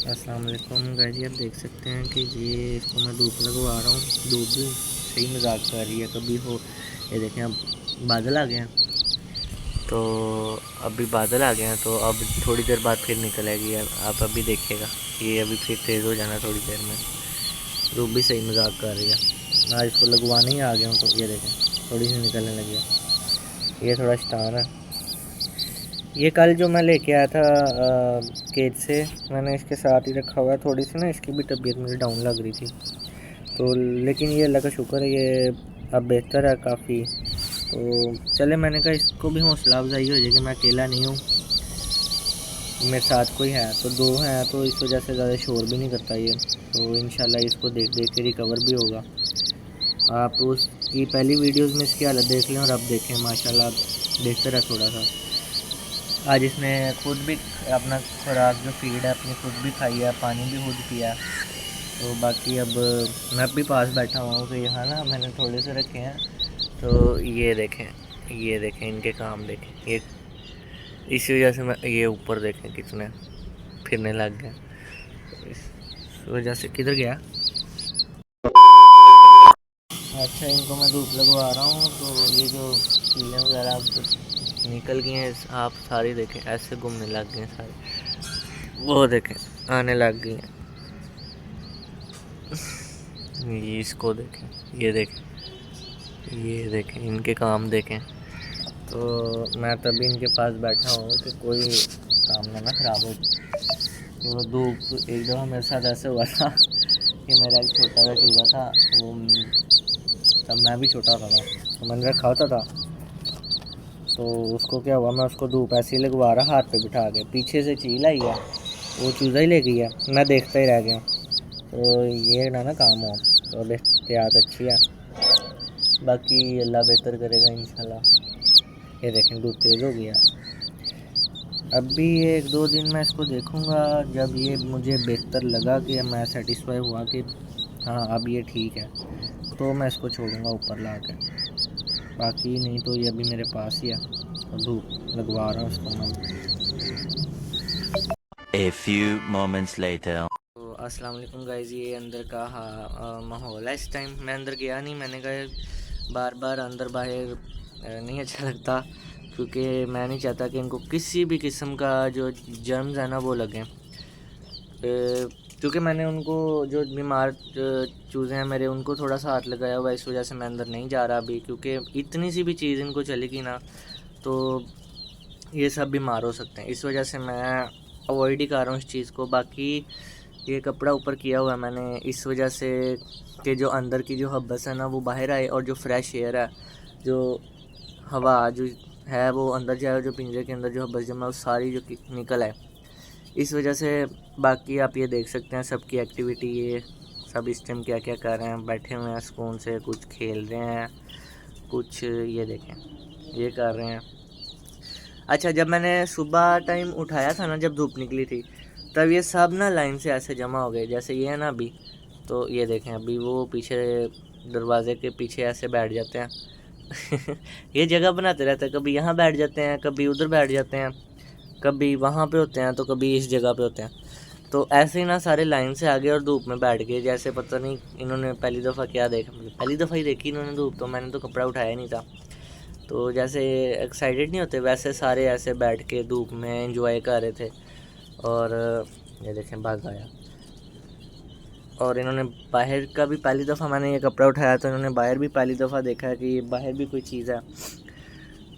अस्सलाम वालेकुम गाइस जी, आप देख सकते हैं कि ये इसको मैं धूप लगवा रहा हूँ। धूप भी सही मजाक कर रही है कभी हो। ये देखें अब बादल आ गए हैं, तो अभी बादल आ गए हैं तो अब थोड़ी देर बाद फिर निकल आएगी। आप अभी देखिएगा, ये अभी फिर तेज़ हो जाना थोड़ी देर में। धूप भी सही मजाक कर रही है। आज इसको लगवाने ही आ गया हूँ, तो ये देखें थोड़ी सी निकलने लगी है। ये थोड़ा शैतान है। ये कल जो मैं लेके आया था केज से, मैंने इसके साथ ही रखा हुआ है। थोड़ी सी ना इसकी भी तबीयत मुझे डाउन लग रही थी, तो लेकिन ये अल्लाह का शुक्र है, ये अब बेहतर है काफ़ी। तो चले, मैंने कहा इसको भी हौसला अफजाई हो जाएगी, मैं अकेला नहीं हूँ, मेरे साथ कोई है। तो दो हैं, तो इस वजह से ज़्यादा शोर भी नहीं करता ये। तो इंशाल्लाह इसको देख देख के रिकवर भी होगा। आप उसकी पहली वीडियोस में इसकी हालत देख लें और अब देखें, माशाल्लाह बेहतर है थोड़ा सा। आज इसने खुद भी अपना खुराक जो फीड है अपनी खुद भी खाई है, पानी भी खुद पिया। तो बाकी अब मैं भी पास बैठा हुआ हूँ, तो यहाँ ना मैंने थोड़े से रखे हैं। तो ये देखें, ये देखें इनके काम देखें। ये इसी वजह से मैं ये ऊपर देखें कितने फिरने लग गए। इस वजह से किधर गया। अच्छा, इनको मैं धूप लगवा रहा हूँ, तो ये जो कीलें वगैरह अब निकल गई हैं, आप सारी देखें ऐसे घूमने लग गए हैं सारे। वो देखें आने लग गई हैं। ये इसको देखें, ये देखें, ये देखें इनके काम देखें। तो मैं तभी इनके पास बैठा हूँ कि कोई काम ना ख़राब हो। कि वो धूप एक दफ़ा मेरे साथ ऐसे हुआ था कि मेरा एक छोटा सा चूज़ा था, वो तब मैं भी छोटा होता था, तो मैंने रखा होता था। तो उसको क्या हुआ, मैं उसको धूप ऐसे ही लगवा रहा, हाथ पे बिठा के पीछे से चील आई है, वो चूज़ा ही ले गई है, मैं देखता ही रह गया। तो ये ना काम हो, तो अब एहतियात अच्छी है। बाकी अल्लाह बेहतर करेगा इंशाल्लाह। ये देखें धूप तेज़ हो गया। अभी ये 1-2 दिन मैं इसको देखूँगा, जब ये मुझे बेहतर लगा कि मैं सेटिस्फाई हुआ कि हाँ अब ये ठीक है, तो मैं इसको छोड़ूंगा ऊपर ला के। बाकी नहीं तो ये अभी मेरे पास ही है और धूप लगवा रहा हूँ इसको मैं। A few moments later. तो अस्सलाम वालेकुम गाइस, ये अंदर का माहौल है। इस टाइम मैं अंदर गया नहीं, मैंने कहा बार बार अंदर बाहर नहीं अच्छा लगता, क्योंकि मैं नहीं चाहता कि इनको किसी भी किस्म का जो जर्म्स है ना वो लगें। क्योंकि मैंने उनको जो बीमार चूज़े हैं मेरे, उनको थोड़ा सा हाथ लगाया हुआ, इस वजह से मैं अंदर नहीं जा रहा अभी। क्योंकि इतनी सी भी चीज़ इनको चलेगी ना, तो ये सब बीमार हो सकते हैं। इस वजह से मैं अवॉइड ही कर रहा हूँ इस चीज़ को। बाकी ये कपड़ा ऊपर किया हुआ है मैंने इस वजह से कि जो अंदर की जो हब्बस है ना वो बाहर आए, और जो फ्रेश एयर है, जो हवा जो है वो अंदर जाए, जो पिंजरे के अंदर जो हब्बस जमा वो सारी जो निकल आए, इस वजह से। बाकी आप ये देख सकते हैं सबकी एक्टिविटी, ये सब इस टाइम क्या क्या कर रहे हैं, बैठे हुए हैं सुकून से, कुछ खेल रहे हैं, कुछ ये देखें ये कर रहे हैं। अच्छा, जब मैंने सुबह टाइम उठाया था ना, जब धूप निकली थी, तब ये सब ना लाइन से ऐसे जमा हो गए, जैसे ये है ना अभी। तो ये देखें अभी वो पीछे दरवाजे के पीछे ऐसे बैठ जाते हैं ये जगह बनाते रहते हैं, कभी यहाँ बैठ जाते हैं, कभी उधर बैठ जाते हैं, कभी वहाँ पे होते हैं, तो कभी इस जगह पे होते हैं। तो ऐसे ही ना सारे लाइन से आ गए और धूप में बैठ गए, जैसे पता नहीं इन्होंने पहली दफ़ा क्या देखा, मतलब पहली दफ़ा ही देखी इन्होंने धूप, तो मैंने तो कपड़ा उठाया नहीं था। तो जैसे एक्साइटेड नहीं होते, वैसे सारे ऐसे बैठ के धूप में एंजॉय कर रहे थे। और ये देखें भाग आया। और इन्होंने बाहर का भी पहली दफ़ा मैंने ये कपड़ा उठाया, तो इन्होंने बाहर भी पहली दफ़ा देखा है कि ये बाहर भी कोई चीज़ है।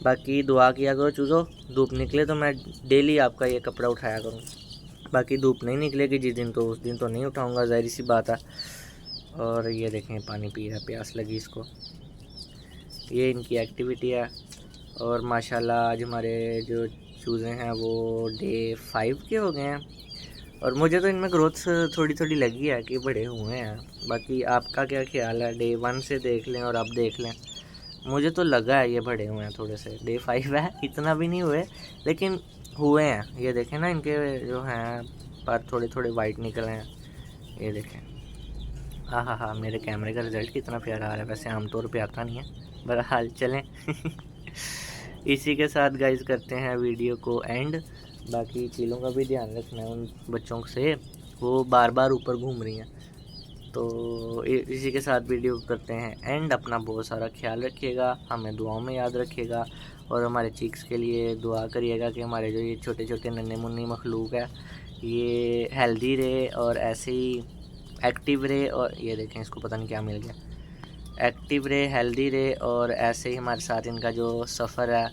बाकी दुआ किया करो चूज़ो, धूप निकले तो मैं डेली आपका ये कपड़ा उठाया करूँ। बाकी धूप नहीं निकलेगी जिस दिन, तो उस दिन तो नहीं उठाऊँगा, ज़ाहिर सी बात है। और ये देखें पानी पी रहा है, प्यास लगी इसको। ये इनकी एक्टिविटी है। और माशाल्लाह आज हमारे जो चूज़े हैं वो डे 5 के हो गए हैं, और मुझे तो इनमें ग्रोथ थोड़ी थोड़ी लगी है कि बड़े हुए हैं। बाकी आपका क्या ख्याल है, डे 1 से देख लें और अब देख लें। मुझे तो लगा है ये बड़े हुए हैं थोड़े से, डे 5 है, इतना भी नहीं हुए लेकिन हुए हैं। ये देखें ना इनके जो हैं पर थोड़े थोड़े वाइट निकले हैं, ये देखें। हाँ हाँ हाँ, मेरे कैमरे का रिज़ल्ट कितना प्यारा आ रहा है, वैसे आमतौर पे आता नहीं है, बहरहाल चलें इसी के साथ गाइस करते हैं वीडियो को एंड। बाकी चीज़ों का भी ध्यान रखना है उन बच्चों से, वो बार बार ऊपर घूम रही हैं। तो इसी के साथ वीडियो करते हैं एंड। अपना बहुत सारा ख्याल रखिएगा, हमें दुआओं में याद रखिएगा और हमारे चीक्स के लिए दुआ करिएगा कि हमारे जो ये छोटे छोटे नन्हे मुन्नी मखलूक है ये हेल्दी रहे और ऐसे ही एक्टिव रहे। और ये देखें, इसको पता नहीं क्या मिल गया, एक्टिव रहे, हेल्दी रहे और ऐसे ही हमारे साथ इनका जो सफ़र है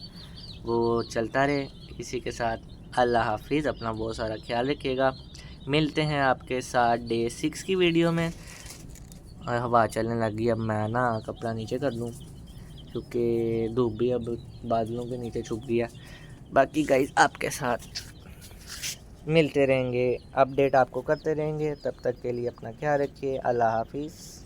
वो चलता रहे। इसी के साथ अल्लाह हाफिज़, अपना बहुत सारा ख्याल रखिएगा। मिलते हैं आपके साथ डे 6 की वीडियो में। और हवा चलने लगी, अब मैं ना कपड़ा नीचे कर लूँ क्योंकि धूप भी अब बादलों के नीचे छुप गया। बाकी गाइस आपके साथ मिलते रहेंगे, अपडेट आपको करते रहेंगे। तब तक के लिए अपना ख्याल रखिए। अल्लाह हाफिज़।